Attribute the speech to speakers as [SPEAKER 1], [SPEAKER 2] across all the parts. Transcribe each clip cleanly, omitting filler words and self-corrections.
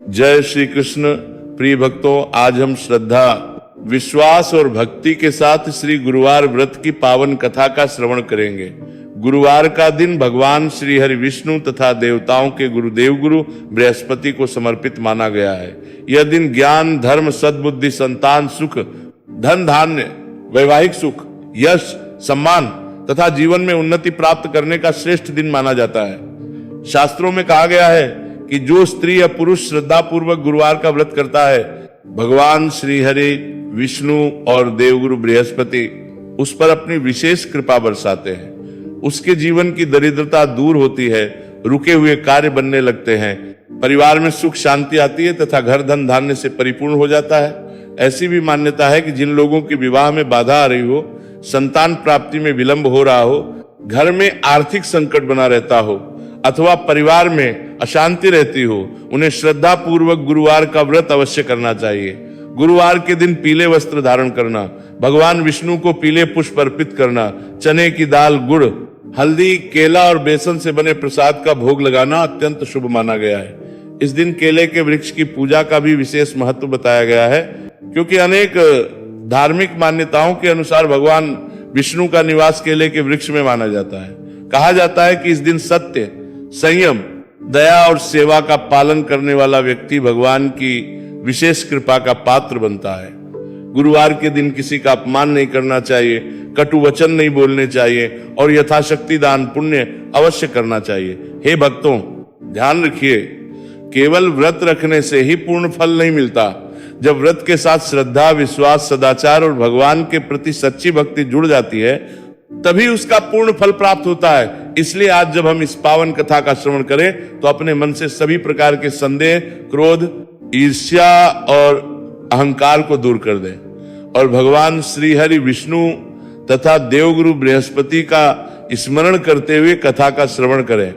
[SPEAKER 1] जय श्री कृष्ण। प्रिय भक्तों, आज हम श्रद्धा, विश्वास और भक्ति के साथ श्री गुरुवार व्रत की पावन कथा का श्रवण करेंगे। गुरुवार का दिन भगवान श्री हरि विष्णु तथा देवताओं के गुरुदेव गुरु बृहस्पति को समर्पित माना गया है। यह दिन ज्ञान, धर्म, सद्बुद्धि, संतान सुख, धन धान्य, वैवाहिक सुख, यश, सम्मान तथा जीवन में उन्नति प्राप्त करने का श्रेष्ठ दिन माना जाता है। शास्त्रों में कहा गया है कि जो स्त्री या पुरुष श्रद्धा पूर्वक गुरुवार का व्रत करता है, भगवान श्री हरि विष्णु और देवगुरु बृहस्पति उस पर अपनी विशेष कृपा बरसाते हैं। उसके जीवन की दरिद्रता दूर होती है, रुके हुए कार्य बनने लगते हैं, परिवार में सुख शांति आती है तथा घर धन धान्य से परिपूर्ण हो जाता है। ऐसी भी मान्यता है कि जिन लोगों के विवाह में बाधा आ रही हो, संतान प्राप्ति में विलंब हो रहा हो, घर में आर्थिक संकट बना रहता हो अथवा परिवार में अशांति रहती हो, उन्हें श्रद्धा पूर्वक गुरुवार का व्रत अवश्य करना चाहिए। गुरुवार के दिन पीले वस्त्र धारण करना, भगवान विष्णु को पीले पुष्प अर्पित करना, चने की दाल, गुड़, हल्दी, केला और बेसन से बने प्रसाद का भोग लगाना अत्यंत शुभ माना गया है। इस दिन केले के वृक्ष की पूजा का भी विशेष महत्व बताया गया है, क्योंकि अनेक धार्मिक मान्यताओं के अनुसार भगवान विष्णु का निवास केले के वृक्ष में माना जाता है। कहा जाता है कि इस दिन सत्य, संयम, दया और सेवा का पालन करने वाला व्यक्ति भगवान की विशेष कृपा का पात्र बनता है। गुरुवार के दिन किसी का अपमान नहीं करना चाहिए, कटु वचन नहीं बोलने चाहिए और यथाशक्ति दान पुण्य अवश्य करना चाहिए। हे भक्तों, ध्यान रखिए, केवल व्रत रखने से ही पूर्ण फल नहीं मिलता। जब व्रत के साथ श्रद्धा, विश्वास, सदाचार और भगवान के प्रति सच्ची भक्ति जुड़ जाती है, तभी उसका पूर्ण फल प्राप्त होता है। इसलिए आज जब हम इस पावन कथा का श्रवण करें तो अपने मन से सभी प्रकार के संदेह, क्रोध, ईर्ष्या और अहंकार को दूर कर दें और भगवान श्री हरि विष्णु तथा देवगुरु बृहस्पति का स्मरण करते हुए कथा का श्रवण करें।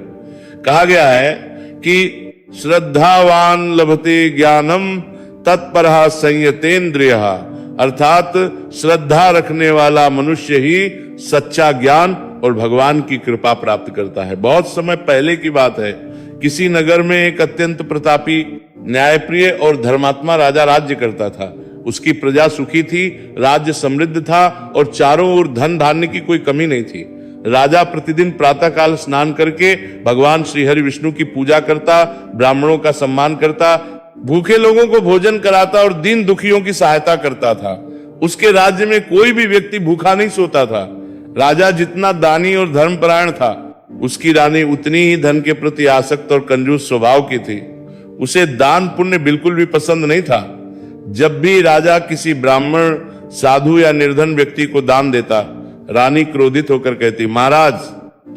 [SPEAKER 1] कहा गया है कि श्रद्धावान लभते ज्ञानम तत्परः संयतेन्द्रियः, अर्थात श्रद्धा रखने वाला मनुष्य ही सच्चा ज्ञान और भगवान की कृपा प्राप्त करता है। बहुत समय पहले की बात है, किसी नगर में एक अत्यंत प्रतापी, न्यायप्रिय और धर्मात्मा राजा राज्य करता था। उसकी प्रजा सुखी थी, राज्य समृद्ध था और चारों ओर धन धान्य की कोई कमी नहीं थी। राजा प्रतिदिन प्रातःकाल स्नान करके भगवान श्री हरि विष्णु की पूजा करता, ब्राह्मणों का सम्मान करता, भूखे लोगों को भोजन कराता और दीन दुखियों की सहायता करता था। उसके राज्य में कोई भी व्यक्ति भूखा नहीं सोता था। राजा जितना दानी और धर्मपरायण था, उसकी रानी उतनी ही धन के प्रति आसक्त और कंजूस स्वभाव की थी। उसे दान पुण्य बिल्कुल भी पसंद नहीं था। जब भी राजा किसी ब्राह्मण, साधु या निर्धन व्यक्ति को दान देता, रानी क्रोधित होकर कहती, महाराज,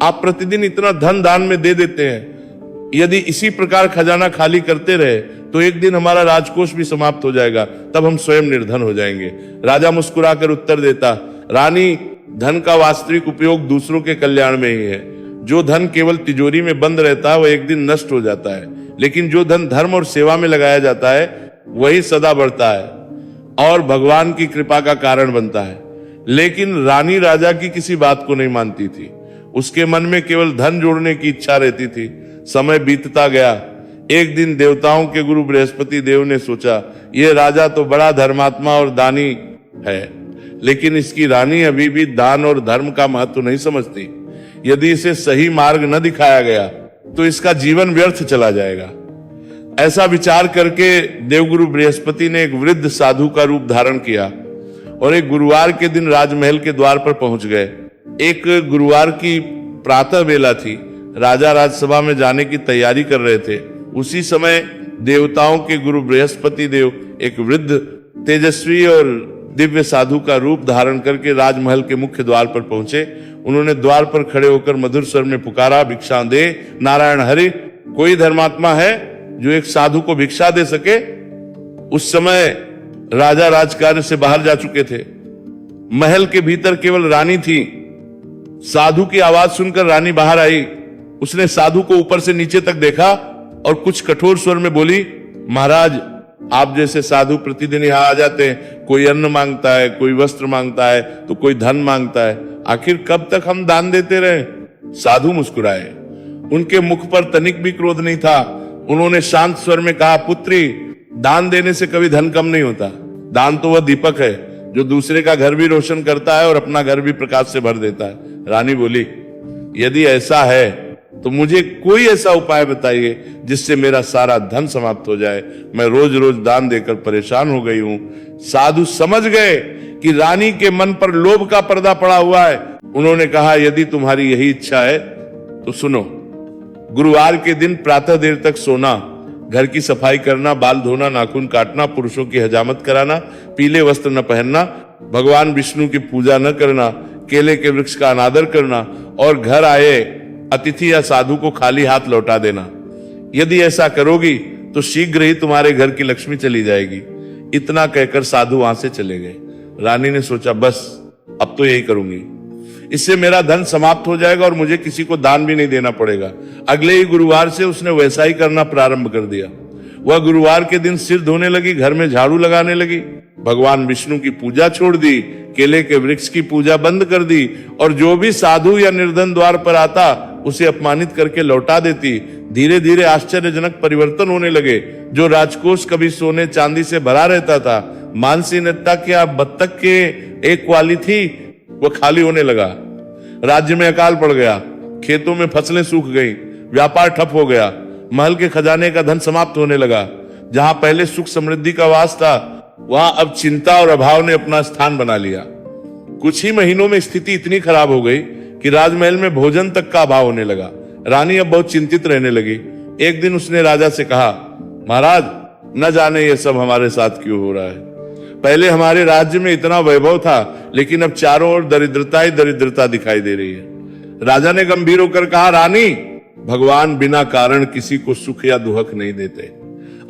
[SPEAKER 1] आप प्रतिदिन इतना धन दान में दे देते हैं, यदि इसी प्रकार खजाना खाली करते रहे तो एक दिन हमारा राजकोष भी समाप्त हो जाएगा, तब हम स्वयं निर्धन हो जाएंगे। राजा मुस्कुराकर उत्तर देता, रानी, धन का वास्तविक उपयोग दूसरों के कल्याण में ही है। जो धन केवल तिजोरी में बंद रहता है वह एक दिन नष्ट हो जाता है, लेकिन जो धन धर्म और सेवा में लगाया जाता है वही सदा बढ़ता है और भगवान की कृपा का कारण बनता है। लेकिन रानी राजा की किसी बात को नहीं मानती थी। उसके मन में केवल धन जोड़ने की इच्छा रहती थी। समय बीतता गया। एक दिन देवताओं के गुरु बृहस्पति देव ने सोचा, यह राजा तो बड़ा धर्मात्मा और दानी है, लेकिन इसकी रानी अभी भी दान और धर्म का महत्व नहीं समझती। यदि इसे सही मार्ग न दिखाया गया तो इसका जीवन व्यर्थ चला जाएगा। ऐसा विचार करके देवगुरु बृहस्पति ने एक वृद्ध साधु का रूप धारण किया और एक गुरुवार के दिन राजमहल के द्वार पर पहुंच गए। एक गुरुवार की प्रातः बेला थी। राजा राजसभा में जाने की तैयारी कर रहे थे। उसी समय देवताओं के गुरु बृहस्पति देव एक वृद्ध, तेजस्वी और दिव्य साधु का रूप धारण करके राजमहल के मुख्य द्वार पर पहुंचे। उन्होंने द्वार पर खड़े होकर मधुर स्वर में पुकारा, भिक्षा दे नारायण हरि। कोई धर्मात्मा है जो एक साधु को भिक्षा दे सके? उस समय राजा राजकार्य से बाहर जा चुके थे। महल के भीतर केवल रानी थी। साधु की आवाज सुनकर रानी बाहर आई। उसने साधु को ऊपर से नीचे तक देखा और कुछ कठोर स्वर में बोली, महाराज, आप जैसे साधु प्रतिदिन यहाँ आ जाते हैं। कोई अन्न मांगता है, कोई वस्त्र मांगता है, तो कोई धन मांगता है। आखिर कब तक हम दान देते रहे? साधु मुस्कुराए। उनके मुख पर तनिक भी क्रोध नहीं था। उन्होंने शांत स्वर में कहा, पुत्री, दान देने से कभी धन कम नहीं होता। दान तो वह दीपक है जो दूसरे का घर भी रोशन करता है और अपना घर भी प्रकाश से भर देता है। रानी बोली, यदि ऐसा है तो मुझे कोई ऐसा उपाय बताइए जिससे मेरा सारा धन समाप्त हो जाए। मैं रोज रोज दान देकर परेशान हो गई हूं। साधु समझ गए कि रानी के मन पर लोभ का पर्दा पड़ा हुआ है। उन्होंने कहा, यदि तुम्हारी यही इच्छा है तो सुनो, गुरुवार के दिन प्रातः देर तक सोना, घर की सफाई करना, बाल धोना, नाखून काटना, पुरुषों की हजामत कराना, पीले वस्त्र न पहनना, भगवान विष्णु की पूजा न करना, केले के वृक्ष का अनादर करना और घर आए अतिथि या साधु को खाली हाथ लौटा देना। यदि ऐसा करोगी तो शीघ्र ही तुम्हारे घर की लक्ष्मी चली जाएगी। इतना कहकर साधु वहां से चले गए। रानी ने सोचा, बस अब तो यही करूंगी, इससे मेरा धन समाप्त हो जाएगा और मुझे किसी को दान भी नहीं देना पड़ेगा। अगले ही गुरुवार से उसने वैसा ही करना प्रारंभ कर दिया। वह गुरुवार के दिन सिर धोने लगी, घर में झाड़ू लगाने लगी, भगवान विष्णु की पूजा छोड़ दी, केले के वृक्ष की पूजा बंद कर दी और जो भी साधु या निर्धन द्वार पर आता उसे अपमानित करके लौटा देती। धीरे धीरे आश्चर्यजनक परिवर्तन होने लगे। जो राजकोष कभी सोने चांदी से भरा रहता था, मानसीनता क्या बत्तख के एक वाली थी, वह खाली होने लगा। राज्य में अकाल पड़ गया, खेतों में फसलें सूख गई, व्यापार ठप हो गया, महल के खजाने का धन समाप्त होने लगा। जहां पहले सुख समृद्धि का वास था, वहां अब चिंता और अभाव ने अपना स्थान बना लिया। कुछ ही महीनों में स्थिति इतनी खराब हो गई कि राजमहल में भोजन तक का अभाव होने लगा। रानी अब बहुत चिंतित रहने लगी। एक दिन उसने राजा से कहा, महाराज, न जाने ये सब हमारे साथ क्यों हो रहा है। पहले हमारे राज्य में इतना वैभव था, लेकिन अब चारों ओर दरिद्रता ही दरिद्रता दिखाई दे रही है। राजा ने गंभीर होकर कहा, रानी, भगवान बिना कारण किसी को सुख या दुहक नहीं देते।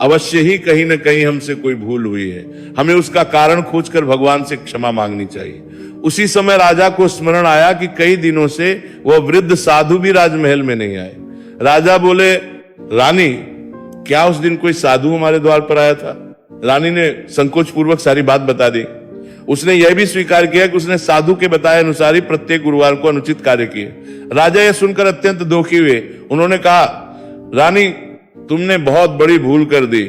[SPEAKER 1] अवश्य ही कहीं न कहीं हमसे कोई भूल हुई है। हमें उसका कारण खोजकर भगवान से क्षमा मांगनी चाहिए। उसी समय राजा को स्मरण आया कि कई दिनों से वह वृद्ध साधु भी राजमहल में नहीं आए। राजा बोले, रानी, क्या उस दिन कोई साधु हमारे द्वार पर आया था? रानी ने संकोच पूर्वक सारी बात बता दी। उसने यह भी स्वीकार किया कि उसने साधु के बताए अनुसार ही प्रत्येक गुरुवार को अनुचित कार्य किए। राजा यह सुनकर अत्यंत दुखी हुए। उन्होंने कहा, रानी, तुमने बहुत बड़ी भूल कर दी।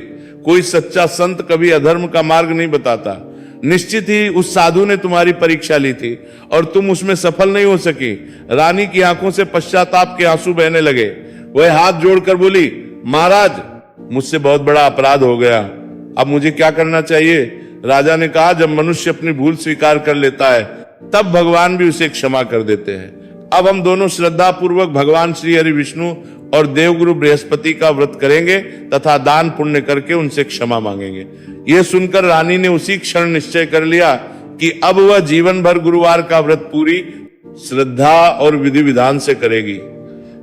[SPEAKER 1] कोई सच्चा संत कभी अधर्म का मार्ग नहीं बताता। निश्चित ही उस साधु ने तुम्हारी परीक्षा ली थी और तुम उसमें सफल नहीं हो सकी। रानी की आंखों से पश्चाताप के आंसू बहने लगे। वह हाथ जोड़कर बोली, महाराज, मुझसे बहुत बड़ा अपराध हो गया, अब मुझे क्या करना चाहिए? राजा ने कहा, जब मनुष्य अपनी भूल स्वीकार कर लेता है तब भगवान भी उसे क्षमा कर देते हैं। अब हम दोनों श्रद्धा पूर्वक भगवान श्री हरि विष्णु और देवगुरु बृहस्पति का व्रत करेंगे तथा दान पुण्य करके उनसे क्षमा मांगेंगे। यह सुनकर रानी ने उसी क्षण निश्चय कर लिया कि अब वह जीवन भर गुरुवार का व्रत पूरी श्रद्धा और विधि विधान से करेगी।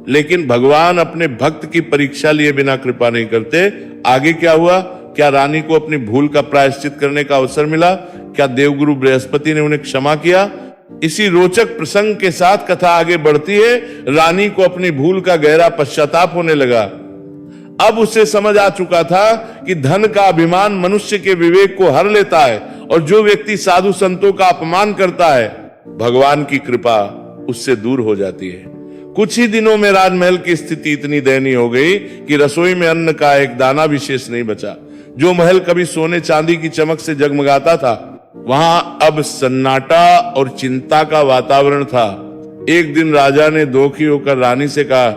[SPEAKER 1] लेकिन भगवान अपने भक्त की परीक्षा लिए बिना कृपा नहीं करते। आगे क्या हुआ? क्या रानी को अपनी भूल का प्रायश्चित करने का अवसर मिला? क्या देवगुरु बृहस्पति ने उन्हें क्षमा किया? इसी रोचक प्रसंग के साथ कथा आगे बढ़ती है। रानी को अपनी भूल का गहरा पश्चाताप होने लगा। अब उसे समझ आ चुका था कि धन का अभिमान मनुष्य के विवेक को हर लेता है और जो व्यक्ति साधु संतों का अपमान करता है, भगवान की कृपा उससे दूर हो जाती है। कुछ ही दिनों में राजमहल की स्थिति इतनी दयनीय हो गई कि रसोई में अन्न का एक दाना विशेष नहीं बचा। जो महल कभी सोने चांदी की चमक से जगमगाता था, वहां अब सन्नाटा और चिंता का वातावरण था। एक दिन राजा ने दुखी होकर रानी से कहा,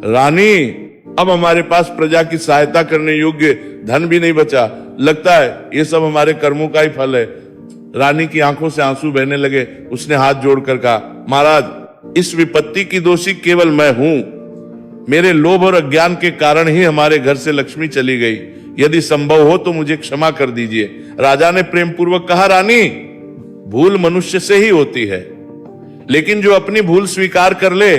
[SPEAKER 1] रानी, अब हमारे पास प्रजा की सहायता करने योग्य धन भी नहीं बचा। लगता है ये सब हमारे कर्मों का ही फल है। रानी की आंखों से आंसू बहने लगे। उसने हाथ जोड़कर कहा, महाराज, इस विपत्ति की दोषी केवल मैं हूं। मेरे लोभ और अज्ञान के कारण ही हमारे घर से लक्ष्मी चली गई। यदि संभव हो तो मुझे क्षमा कर दीजिए। राजा ने प्रेम पूर्वक कहा, रानी, भूल मनुष्य से ही होती है, लेकिन जो अपनी भूल स्वीकार कर ले,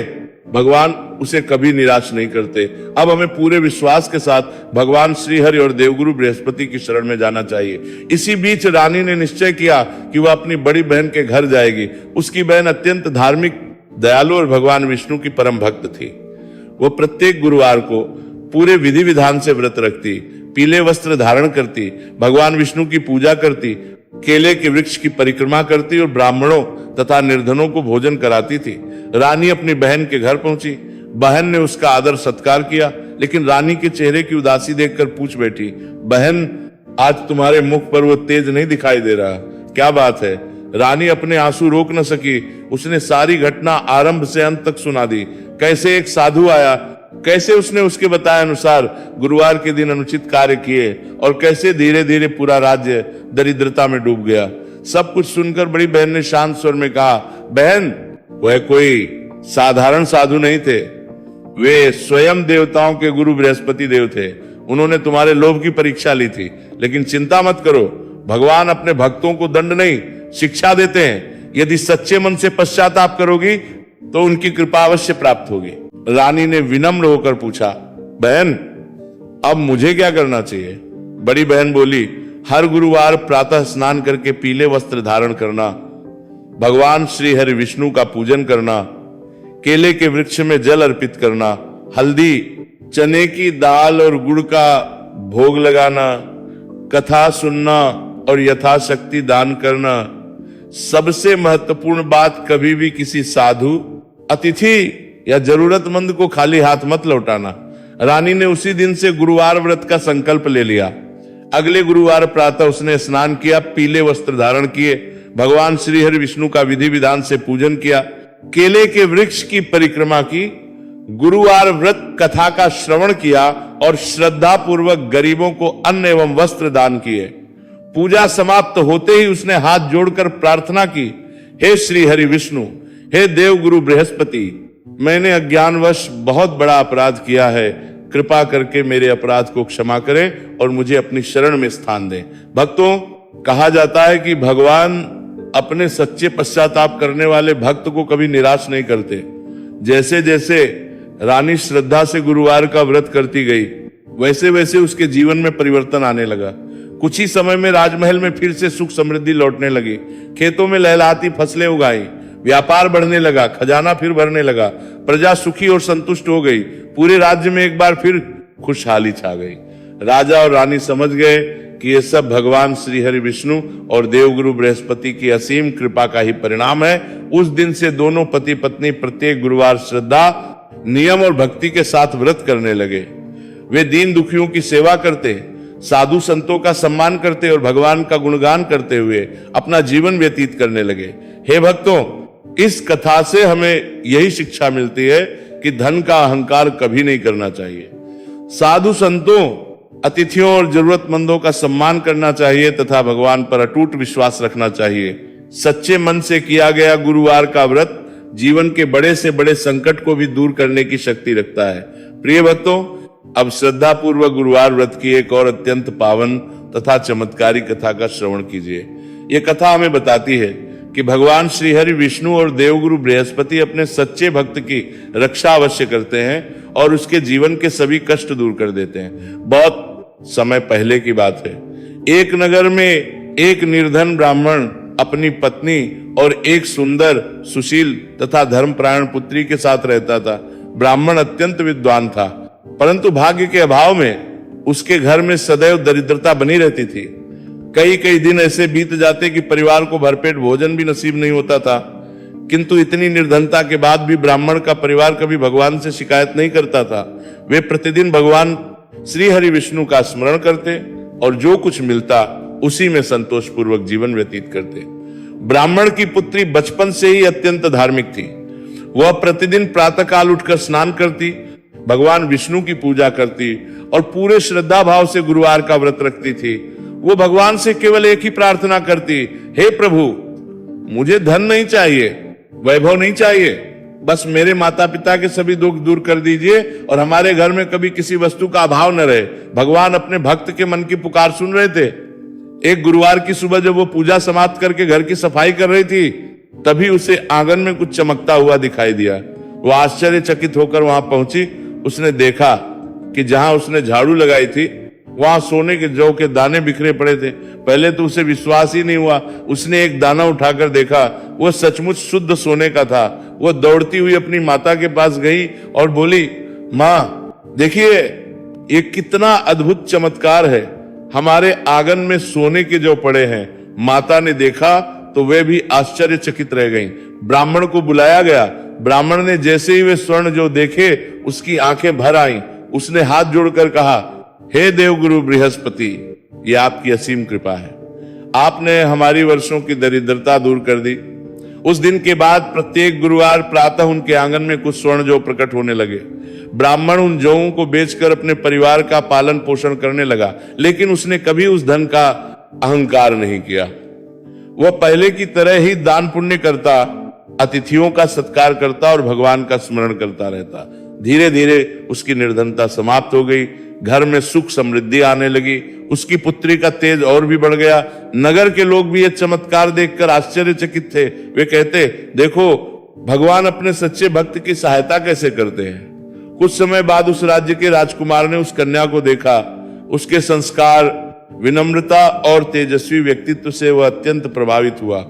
[SPEAKER 1] भगवान उसे कभी निराश नहीं करते। अब हमें पूरे विश्वास के साथ भगवान श्री हरि और देवगुरु बृहस्पति की शरण में जाना चाहिए। इसी बीच रानी ने निश्चय किया कि वह अपनी बड़ी बहन के घर जाएगी। उसकी बहन अत्यंत धार्मिक, दयालु और भगवान विष्णु की परम भक्त थी। वो प्रत्येक गुरुवार को पूरे विधि विधान से व्रत रखती, पीले वस्त्र धारण करती, भगवान विष्णु की पूजा करती, केले के वृक्ष की परिक्रमा करती और ब्राह्मणों तथा निर्धनों को भोजन कराती थी। रानी अपनी बहन के घर पहुंची। बहन ने उसका आदर सत्कार किया। लेकिन रानी के चेहरे की उदासी देखकर पूछ बैठी, बहन आज तुम्हारे मुख पर वो तेज नहीं दिखाई दे रहा, क्या बात है? रानी अपने आंसू रोक न सकी। उसने सारी घटना आरंभ से अंत तक सुना दी। कैसे एक साधु आया, कैसे उसने उसके बताए अनुसार गुरुवार के दिन अनुचित कार्य किए और कैसे धीरे धीरे पूरा राज्य दरिद्रता में डूब गया। सब कुछ सुनकर बड़ी बहन ने शांत स्वर में कहा, बहन वह कोई साधारण साधु नहीं थे, वे स्वयं देवताओं के गुरु बृहस्पति देव थे। उन्होंने तुम्हारे लोभ की परीक्षा ली थी, लेकिन चिंता मत करो, भगवान अपने भक्तों को दंड नहीं शिक्षा देते हैं। यदि सच्चे मन से पश्चाताप करोगी तो उनकी कृपा अवश्य प्राप्त होगी। रानी ने विनम्र होकर पूछा, बहन अब मुझे क्या करना चाहिए? बड़ी बहन बोली, हर गुरुवार प्रातः स्नान करके पीले वस्त्र धारण करना, भगवान श्री हरि विष्णु का पूजन करना, केले के वृक्ष में जल अर्पित करना, हल्दी चने की दाल और गुड़ का भोग लगाना, कथा सुनना और यथाशक्ति दान करना। सबसे महत्वपूर्ण बात, कभी भी किसी साधु, अतिथि या जरूरतमंद को खाली हाथ मत लौटाना। रानी ने उसी दिन से गुरुवार व्रत का संकल्प ले लिया। अगले गुरुवार प्रातः उसने स्नान किया, पीले वस्त्र धारण किए, भगवान श्री हरि विष्णु का विधि विधान से पूजन किया, केले के वृक्ष की परिक्रमा की, गुरुवार व्रत कथा का श्रवण किया और श्रद्धा पूर्वक गरीबों को अन्न एवं वस्त्र दान किए। पूजा समाप्त होते ही उसने हाथ जोड़कर प्रार्थना की, हे श्री हरि विष्णु, हे देव गुरु बृहस्पति, मैंने अज्ञानवश बहुत बड़ा अपराध किया है, कृपा करके मेरे अपराध को क्षमा करें और मुझे अपनी शरण में स्थान दें। भक्तों, कहा जाता है कि भगवान अपने सच्चे पश्चाताप करने वाले भक्त को कभी निराश नहीं करते। जैसे जैसे रानी श्रद्धा से गुरुवार का व्रत करती गई, वैसे वैसे उसके जीवन में परिवर्तन आने लगा। कुछ ही समय में राजमहल में फिर से सुख समृद्धि लौटने लगी। खेतों में लहलहाती फसलें उगाई, व्यापार बढ़ने लगा, खजाना फिर भरने लगा, प्रजा सुखी और संतुष्ट हो गई। पूरे राज्य में एक बार फिर खुशहाली छा गई। राजा और रानी समझ गए कि ये सब भगवान श्री हरि विष्णु और देवगुरु बृहस्पति की असीम कृपा का ही परिणाम है। उस दिन से दोनों पति पत्नी प्रत्येक गुरुवार श्रद्धा, नियम और भक्ति के साथ व्रत करने लगे। वे दीन दुखियों की सेवा करते, साधु संतों का सम्मान करते और भगवान का गुणगान करते हुए अपना जीवन व्यतीत करने लगे। हे भक्तों, इस कथा से हमें यही शिक्षा मिलती है कि धन का अहंकार कभी नहीं करना चाहिए। साधु संतों, अतिथियों और जरूरतमंदों का सम्मान करना चाहिए तथा भगवान पर अटूट विश्वास रखना चाहिए। सच्चे मन से किया गया गुरुवार का व्रत जीवन के बड़े से बड़े संकट को भी दूर करने की शक्ति रखता है। प्रिय भक्तों, अब श्रद्धा पूर्वक गुरुवार व्रत की एक और अत्यंत पावन तथा चमत्कारी कथा का श्रवण कीजिए। यह कथा हमें बताती है कि भगवान श्री हरि विष्णु और देवगुरु बृहस्पति अपने सच्चे भक्त की रक्षा अवश्य करते हैं और उसके जीवन के सभी कष्ट दूर कर देते हैं। बहुत समय पहले की बात है। एक नगर में एक निर्धन ब्राह्मण अपनी पत्नी और एक सुंदर, सुशील तथा धर्मपरायण पुत्री के साथ रहता था। ब्राह्मण अत्यंत विद्वान था, परंतु भाग्य के अभाव में उसके घर में सदैव दरिद्रता बनी रहती थी। कई कई दिन ऐसे बीत जाते कि परिवार को भरपेट भोजन भी नसीब नहीं होता था। किंतु इतनी निर्धनता के बाद भी ब्राह्मण का परिवार कभी भगवान से शिकायत नहीं करता था। वे प्रतिदिन भगवान श्री हरि विष्णु का स्मरण करते और जो कुछ मिलता उसी में संतोष पूर्वक जीवन व्यतीत करते। ब्राह्मण की पुत्री बचपन से ही अत्यंत धार्मिक थी। वह प्रतिदिन प्रातःकाल उठकर स्नान करती, भगवान विष्णु की पूजा करती और पूरे श्रद्धा भाव से गुरुवार का व्रत रखती थी। वो भगवान से केवल एक ही प्रार्थना करती, हे प्रभु, मुझे धन नहीं चाहिए, वैभव नहीं चाहिए, बस मेरे माता पिता के सभी दुख दूर कर दीजिए और हमारे घर में कभी किसी वस्तु का अभाव न रहे। भगवान अपने भक्त के मन की पुकार सुन रहे थे। एक गुरुवार की सुबह जब वो पूजा समाप्त करके घर की सफाई कर रही थी, तभी उसे आंगन में कुछ चमकता हुआ दिखाई दिया। वो आश्चर्यचकित होकर वहां पहुंची। उसने देखा कि जहां उसने झाड़ू लगाई थी वहां सोने के जौ के दाने बिखरे पड़े थे। पहले तो उसे विश्वास ही नहीं हुआ। उसने एक दाना उठाकर देखा, वो सचमुच शुद्ध सोने का था। वो दौड़ती हुई अपनी माता के पास गई और बोली, माँ देखिए, ये कितना अद्भुत चमत्कार है, हमारे आंगन में सोने के जो पड़े हैं। माता ने देखा तो वे भी आश्चर्यचकित रह गईं। ब्राह्मण को बुलाया गया। ब्राह्मण ने जैसे ही वे स्वर्ण जो देखे, उसकी आंखें भर आईं। उसने हाथ जोड़कर कहा, हे देवगुरु बृहस्पति, ये आपकी असीम कृपा है। आपने हमारी वर्षों की दरिद्रता दूर कर दी। उस दिन के बाद प्रत्येक गुरुवार प्रातः उनके आंगन में कुछ स्वर्ण जौ प्रकट होने लगे। ब्राह्मण उन जौओं को बेचकर अपने परिवार का पालन पोषण करने लगा, लेकिन उसने कभी उस धन का अहंकार नहीं किया। वह पहले की तरह ही दान पुण्य करता, अतिथियों का सत्कार करता और भगवान का स्मरण करता रहता। धीरे धीरे उसकी निर्धनता समाप्त हो गई, घर में सुख समृद्धि आने लगी, उसकी पुत्री का तेज और भी बढ़ गया। नगर के लोग भी ये चमत्कार देखकर आश्चर्यचकित थे। वे कहते, देखो भगवान अपने सच्चे भक्त की सहायता कैसे करते हैं। कुछ समय बाद उस राज्य के राजकुमार ने उस कन्या को देखा। उसके संस्कार, विनम्रता और तेजस्वी व्यक्तित्व से वह अत्यंत प्रभावित हुआ।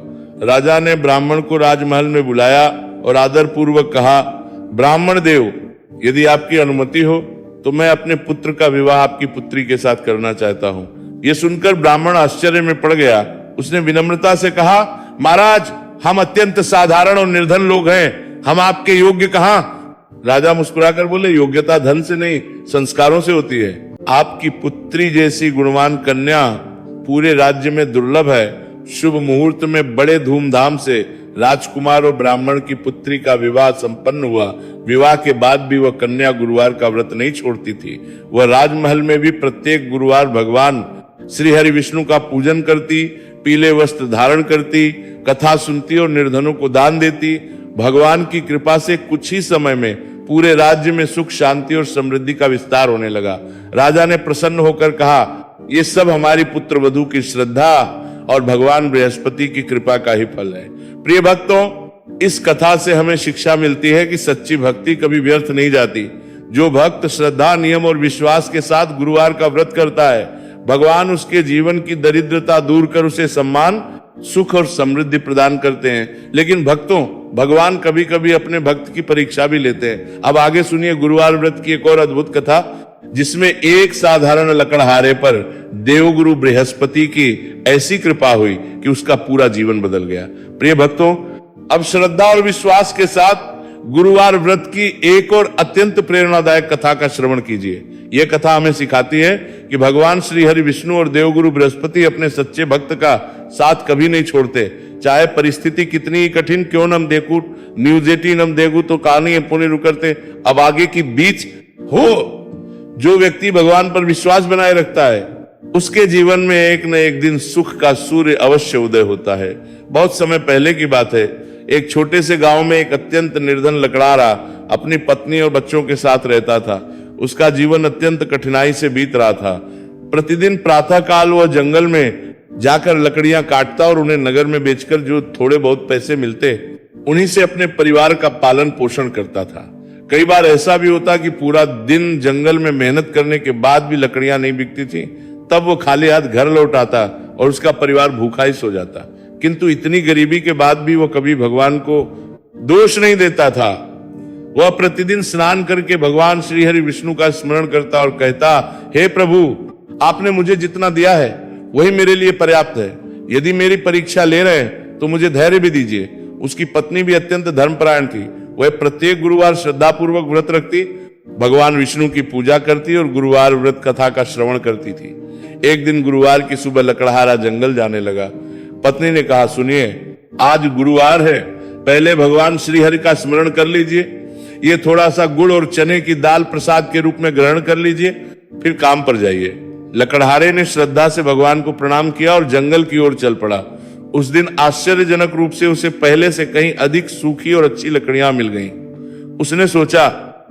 [SPEAKER 1] राजा ने ब्राह्मण को राजमहल में बुलाया और आदर पूर्वक कहा, ब्राह्मण देव, यदि आपकी अनुमति हो तो मैं अपने पुत्र का विवाह आपकी पुत्री के साथ करना चाहता हूं। यह सुनकर ब्राह्मण आश्चर्य में पड़ गया। उसने विनम्रता से कहा, महाराज, हम अत्यंत साधारण और निर्धन लोग हैं, हम आपके योग्य कहां। राजा मुस्कुराकर बोले, योग्यता धन से नहीं, संस्कारों से होती है। आपकी पुत्री जैसी गुणवान कन्या पूरे राज्य में दुर्लभ है। शुभ मुहूर्त में बड़े धूमधाम से राजकुमार और ब्राह्मण की पुत्री का विवाह संपन्न हुआ। विवाह के बाद भी वह कन्या गुरुवार का व्रत नहीं छोड़ती थी। वह राजमहल में भी प्रत्येक गुरुवार भगवान श्री हरि विष्णु का पूजन करती, पीले वस्त्र धारण करती, कथा सुनती और निर्धनों को दान देती। भगवान की कृपा से कुछ ही समय में पूरे राज्य में सुख, शांति और समृद्धि का विस्तार होने लगा। राजा ने प्रसन्न होकर कहा, ये सब हमारी पुत्र वधू की श्रद्धा और भगवान बृहस्पति की कृपा का ही फल है। प्रिय भक्तों, इस कथा से हमें शिक्षा मिलती है कि सच्ची भक्ति कभी व्यर्थ नहीं जाती। जो भक्त श्रद्धा, नियम और विश्वास के साथ गुरुवार का व्रत करता है, भगवान उसके जीवन की दरिद्रता दूर कर उसे सम्मान, सुख और समृद्धि प्रदान करते हैं। लेकिन भक्तों, भगवान कभी कभी अपने भक्त की परीक्षा भी लेते हैं। अब आगे सुनिए गुरुवार व्रत की एक और अद्भुत कथा, जिसमें एक साधारण लकड़हारे पर देवगुरु बृहस्पति की ऐसी कृपा हुई कि उसका पूरा जीवन बदल गया। प्रिय भक्तों, अब श्रद्धा और विश्वास के साथ गुरुवार व्रत की एक और अत्यंत प्रेरणादायक कथा का श्रवण कीजिए। यह कथा हमें सिखाती है कि भगवान श्री हरि विष्णु और देवगुरु बृहस्पति अपने सच्चे भक्त का साथ कभी नहीं छोड़ते। चाहे परिस्थिति कितनी ही कठिन क्यों न देखू, न्यूजेटी नम देगू तो कहानी पुण्य रुकरते। अब आगे की बीच हो, जो व्यक्ति भगवान पर विश्वास बनाए रखता है, उसके जीवन में एक न एक दिन सुख का सूर्य अवश्य उदय होता है। बहुत समय पहले की बात है, एक छोटे से गांव में एक अत्यंत निर्धन लकड़हारा अपनी पत्नी और बच्चों के साथ रहता था। उसका जीवन अत्यंत कठिनाई से बीत रहा था। प्रतिदिन प्रातः काल वह जंगल में जाकर लकड़ियां काटता और उन्हें नगर में बेचकर जो थोड़े बहुत पैसे मिलते, उन्हीं से अपने परिवार का पालन पोषण करता था। कई बार ऐसा भी होता कि पूरा दिन जंगल में मेहनत करने के बाद भी लकड़ियां नहीं बिकती थी, तब वो खाली हाथ घर लौट आता और उसका परिवार भूखा ही सो जाता। किंतु इतनी गरीबी के बाद भी वो कभी भगवान को दोष नहीं देता था। वह प्रतिदिन स्नान करके भगवान श्री हरि विष्णु का स्मरण करता और कहता, हे प्रभु, आपने मुझे जितना दिया है वही मेरे लिए पर्याप्त है। यदि मेरी परीक्षा ले रहे हैं तो मुझे धैर्य भी दीजिए। उसकी पत्नी भी अत्यंत धर्मपरायण थी। वह प्रत्येक गुरुवार श्रद्धापूर्वक व्रत रखती, भगवान विष्णु की पूजा करती और गुरुवार व्रत कथा का श्रवण करती थी। एक दिन गुरुवार की सुबह लकड़हारा जंगल जाने लगा। पत्नी ने कहा, सुनिए, आज गुरुवार है, पहले भगवान श्री हरि का स्मरण कर लीजिए, ये थोड़ा सा गुड़ और चने की दाल प्रसाद के रूप में ग्रहण कर लीजिए, फिर काम पर जाइए। लकड़हारे ने श्रद्धा से भगवान को प्रणाम किया और जंगल की ओर चल पड़ा। उस दिन आश्चर्यजनक रूप से उसे पहले से कहीं अधिक सूखी और अच्छी लकड़ियां मिल गईं। उसने सोचा,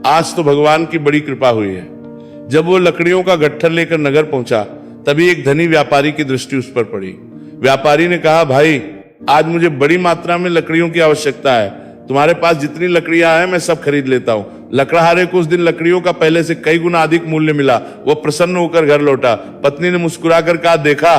[SPEAKER 1] आज तो भगवान की बड़ी कृपा हुई है। जब वो लकड़ियों का गट्ठर लेकर नगर पहुंचा, तभी एक धनी व्यापारी की दृष्टि उस पर पड़ी। व्यापारी ने कहा, भाई, आज मुझे बड़ी मात्रा में लकड़ियों की आवश्यकता है। तुम्हारे पास जितनी लकड़ियां हैं मैं सब खरीद लेता हूं। लकड़हारे को उस दिन लकड़ियों का पहले से कई गुना अधिक मूल्य मिला। वो प्रसन्न होकर घर लौटा। पत्नी ने मुस्कुराकर कहा, देखा,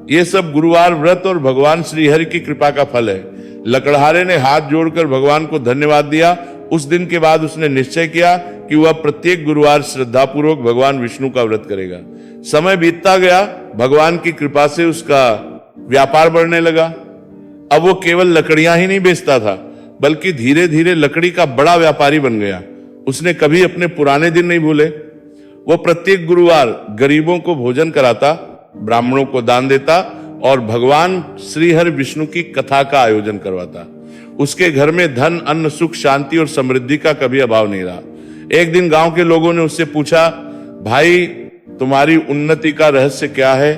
[SPEAKER 1] ये सब गुरुवार व्रत और भगवान श्री हरि की कृपा का फल है। लकड़हारे ने हाथ जोड़कर भगवान को धन्यवाद दिया। उस दिन के बाद उसने निश्चय किया कि वह प्रत्येक गुरुवार श्रद्धापूर्वक भगवान विष्णु का व्रत करेगा। समय बीतता गया, भगवान की कृपा से उसका व्यापार बढ़ने लगा। अब वो केवल लकड़ियां ही नहीं बेचता था, बल्कि धीरे धीरे लकड़ी का बड़ा व्यापारी बन गया। उसने कभी अपने पुराने दिन नहीं भूले। वो प्रत्येक गुरुवार गरीबों को भोजन कराता, ब्राह्मणों को दान देता और भगवान श्री हरि विष्णु की कथा का आयोजन करवाता। उसके घर में धन, अन्न, सुख, शांति और समृद्धि का कभी अभाव नहीं रहा। एक दिन गांव के लोगों ने उससे पूछा, भाई तुम्हारी उन्नति का रहस्य क्या है?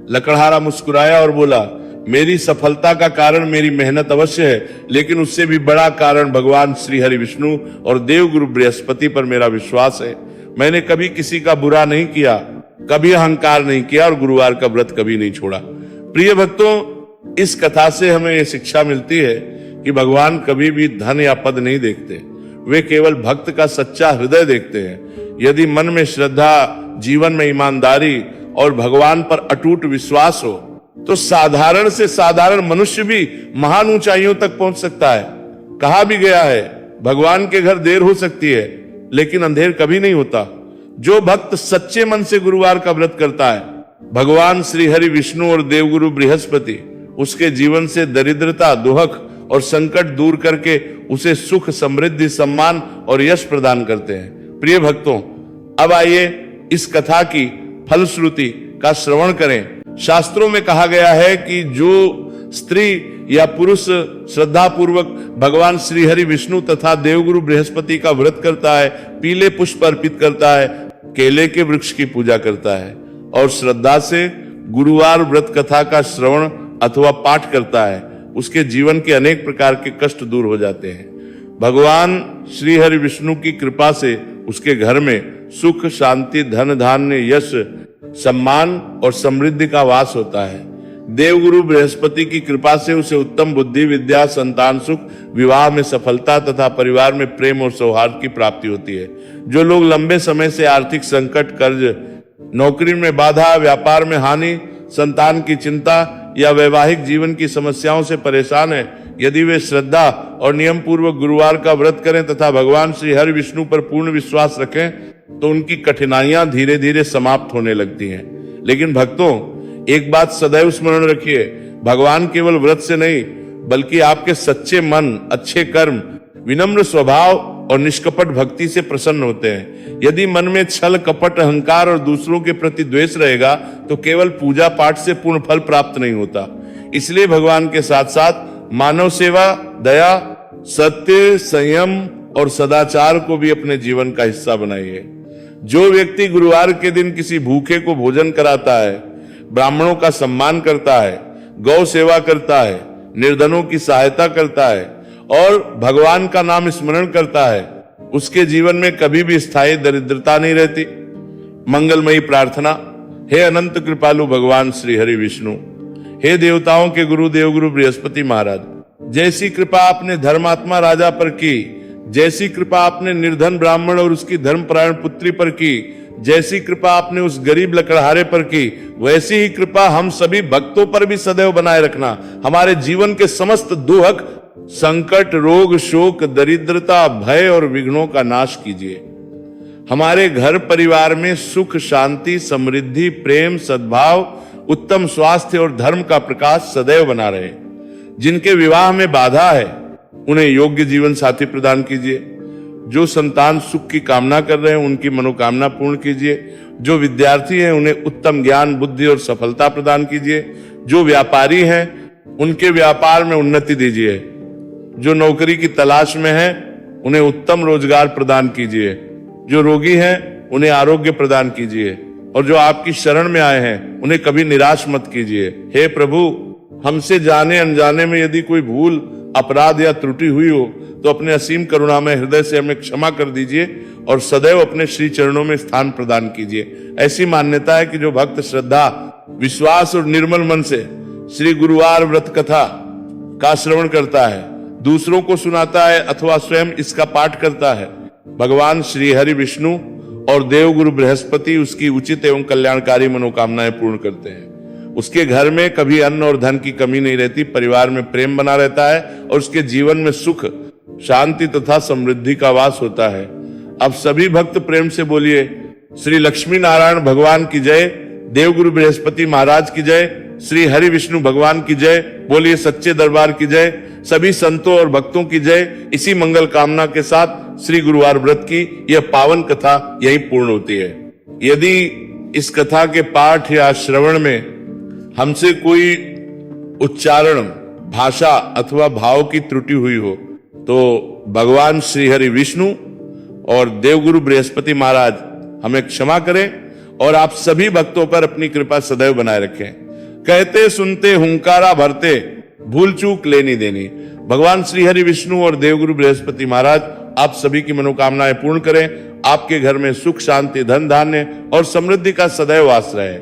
[SPEAKER 1] लकड़हारा मुस्कुराया और बोला, मेरी सफलता का कारण मेरी मेहनत अवश्य है, लेकिन उससे भी बड़ा कारण भगवान श्री हरि विष्णु और देवगुरु बृहस्पति पर मेरा विश्वास है। मैंने कभी किसी का बुरा नहीं किया, कभी अहंकार नहीं किया और गुरुवार का व्रत कभी नहीं छोड़ा। प्रिय भक्तों, इस कथा से हमें यह शिक्षा मिलती है कि भगवान कभी भी धन या पद नहीं देखते, वे केवल भक्त का सच्चा हृदय देखते हैं। यदि मन में श्रद्धा, जीवन में ईमानदारी और भगवान पर अटूट विश्वास हो तो साधारण से साधारण मनुष्य भी महान ऊंचाइयों तक पहुंच सकता है। कहा भी गया है, भगवान के घर देर हो सकती है लेकिन अंधेर कभी नहीं होता। जो भक्त सच्चे मन से गुरुवार का व्रत करता है, भगवान श्री हरि विष्णु और देवगुरु बृहस्पति उसके जीवन से दरिद्रता, दुहक और संकट दूर करके उसे सुख, समृद्धि, सम्मान और यश प्रदान करते हैं। प्रिय भक्तों, अब आइए इस कथा की फलश्रुति का श्रवण करें। शास्त्रों में कहा गया है कि जो स्त्री या पुरुष श्रद्धा पूर्वक भगवान श्री हरि विष्णु तथा देवगुरु बृहस्पति का व्रत करता है, पीले पुष्प अर्पित करता है, केले के वृक्ष की पूजा करता है और श्रद्धा से गुरुवार व्रत कथा का श्रवण अथवा पाठ करता है, उसके जीवन के अनेक प्रकार के कष्ट दूर हो जाते हैं। भगवान श्री हरि विष्णु की कृपा से उसके घर में सुख, शांति, धन, धान्य, यश, सम्मान और समृद्धि का वास होता है। देवगुरु बृहस्पति की कृपा से उसे उत्तम बुद्धि, विद्या, संतान सुख, विवाह में सफलता तथा परिवार में प्रेम और सौहार्द की प्राप्ति होती है। जो लोग लंबे समय से आर्थिक संकट, कर्ज, नौकरी में बाधा, व्यापार में हानि, संतान की चिंता या वैवाहिक जीवन की समस्याओं से परेशान है, यदि वे श्रद्धा और नियम पूर्वक गुरुवार का व्रत करें तथा भगवान श्री हरि विष्णु पर पूर्ण विश्वास रखें तो उनकी कठिनाइयां धीरे धीरे समाप्त होने लगती हैं। लेकिन भक्तों, एक बात सदैव स्मरण रखिए, भगवान केवल व्रत से नहीं बल्कि आपके सच्चे मन, अच्छे कर्म, विनम्र स्वभाव और निष्कपट भक्ति से प्रसन्न होते हैं। यदि मन में छल, कपट, अहंकार और दूसरों के प्रति द्वेष रहेगा तो केवल पूजा पाठ से पूर्ण फल प्राप्त नहीं होता। इसलिए भगवान के साथ साथ मानव सेवा, दया, सत्य, संयम और सदाचार को भी अपने जीवन का हिस्सा बनाइए। जो व्यक्ति गुरुवार के दिन किसी भूखे को भोजन कराता है, ब्राह्मणों का सम्मान करता है, गौ सेवा करता है, निर्धनों की सहायता करता है और भगवान का नाम स्मरण करता है, उसके जीवन में कभी भी स्थायी दरिद्रता नहीं रहती। मंगलमयी प्रार्थना। हे अनंत कृपालु भगवान श्री हरि विष्णु, हे देवताओं के गुरु देवगुरु बृहस्पति महाराज, जैसी कृपा आपने धर्मात्मा राजा पर की, जैसी कृपा आपने निर्धन ब्राह्मण और उसकी धर्मपरायण पुत्री पर की, जैसी कृपा आपने उस गरीब लकड़हारे पर की, वैसी ही कृपा हम सभी भक्तों पर भी सदैव बनाए रखना। हमारे जीवन के समस्त दुहक, संकट, रोग, शोक, दरिद्रता, भय और विघ्नों का नाश कीजिए। हमारे घर परिवार में सुख, शांति, समृद्धि, प्रेम, सद्भाव, उत्तम स्वास्थ्य और धर्म का प्रकाश सदैव बना रहे। जिनके विवाह में बाधा है उन्हें योग्य जीवन साथी प्रदान कीजिए। जो संतान सुख की कामना कर रहे हैं उनकी मनोकामना पूर्ण कीजिए। जो विद्यार्थी हैं उन्हें उत्तम ज्ञान, बुद्धि और सफलता प्रदान कीजिए। जो व्यापारी हैं उनके व्यापार में उन्नति दीजिए। जो नौकरी की तलाश में हैं उन्हें उत्तम रोजगार प्रदान कीजिए। जो रोगी हैं उन्हें आरोग्य प्रदान कीजिए और जो आपकी शरण में आए हैं उन्हें कभी निराश मत कीजिए। हे प्रभु, हमसे जाने अनजाने में यदि कोई भूल, अपराध या त्रुटि हुई हो तो अपने असीम करुणामय हृदय से हमें क्षमा कर दीजिए और सदैव अपने श्री चरणों में स्थान प्रदान कीजिए। ऐसी मान्यता है कि जो भक्त श्रद्धा, विश्वास और निर्मल मन से श्री गुरुवार व्रत कथा का श्रवण करता है, दूसरों को सुनाता है अथवा स्वयं इसका पाठ करता है, भगवान श्री हरि विष्णु और देवगुरु बृहस्पति उसकी उचित एवं कल्याणकारी मनोकामनाएं पूर्ण करते हैं। उसके घर में कभी अन्न और धन की कमी नहीं रहती, परिवार में प्रेम बना रहता है और उसके जीवन में सुख, शांति तथा समृद्धि का वास होता है। अब सभी भक्त प्रेम से बोलिए, श्री लक्ष्मी नारायण भगवान की जय, देवगुरु बृहस्पति महाराज की जय, श्री हरि विष्णु भगवान की जय, बोलिए सच्चे दरबार की जय, सभी संतों और भक्तों की जय। इसी मंगल कामना के साथ श्री गुरुवार व्रत की यह पावन कथा यही पूर्ण होती है। यदि इस कथा के पाठ या श्रवण में हमसे कोई उच्चारण, भाषा अथवा भाव की त्रुटि हुई हो तो भगवान श्री हरि विष्णु और देवगुरु बृहस्पति महाराज हमें क्षमा करें और आप सभी भक्तों पर अपनी कृपा सदैव बनाए रखें। कहते सुनते हुंकारा भरते, भूल चूक लेनी देनी। भगवान श्री हरि विष्णु और देवगुरु बृहस्पति महाराज आप सभी की मनोकामनाएं पूर्ण करें। आपके घर में सुख, शांति, धन, धान्य और समृद्धि का सदैव वास रहे।